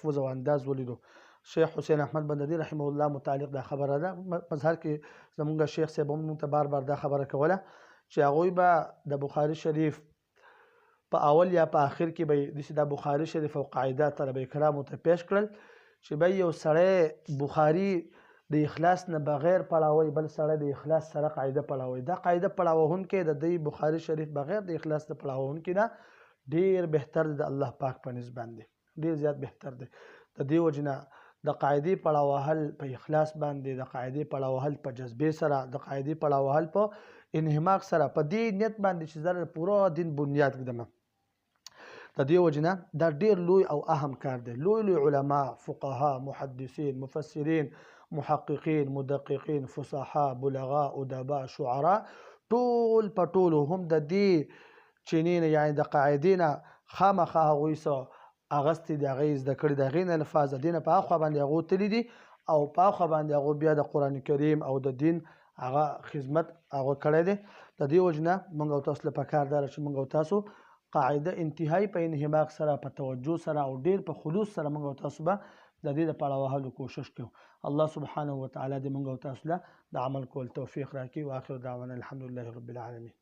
تلفظ او انداز ولیدو. شیخ حسین احمد بنددی رحمه الله متعلق دا خبره ده مظهر کې زمونږ شیخ صاحب هم مونږ ته بار بار دا خبره کوله چې هغوی به د بخاري شریف په اول یا په آخر کې به داسې د بخاري شریف او قاعده طلبه کرامو ته پیش کړل چې به یو سړی بخاري د اخلاص نه بغیر پړاوی بل سړی د اخلاص سره قاعده پړاوی. دا قاعده پړاوونکی د دې بخاري شریف بغیر د اخلاص نه پړاوونکی نه ډیر بهتر د الله پاک په نسبت باندې ډیر زیات بهتر دی. د دې وجنه د قاعدې پړاوهل په اخلاص باندې، د قاعدې پړاوهل په جذبې سره، د قاعدې پړاوهل په انهماک سره په دې نیت باندې چې زره پوره دین بنیاد کړم. د دې وجنه دا ډیر لوی او اهم کار دی. لوی علما، فقها، محدثین، مفسرین، محققین، مدققین، فصحاء، بلغاء، ادباء، شعراء ټول په ټولو هم د دې چینین یعنی د قاعدې نه خامخا هغوی څه اغستې د هغې زده کړي، د هغې نه الفاظ د دې نه په اخوا باندې هغو تللي دي او په اخوا باندې هغو بیا د قرآن کریم او د دین هغه خدمت هغه کړی دی. د دې وجنه موږ او تاسو له پکار دا چې موږ او تاسو قاعده انتهایی په انهماک سره، په توجه سره او ډیر په خلوص سره موږ او تاسو به د دې د پړاوهلو کوشش کوو. الله سبحانه وتعالی دې موږ او تاسو له د عمل کول توفیق راکړي. واخر دعوانا الحمدلله رب العالمین.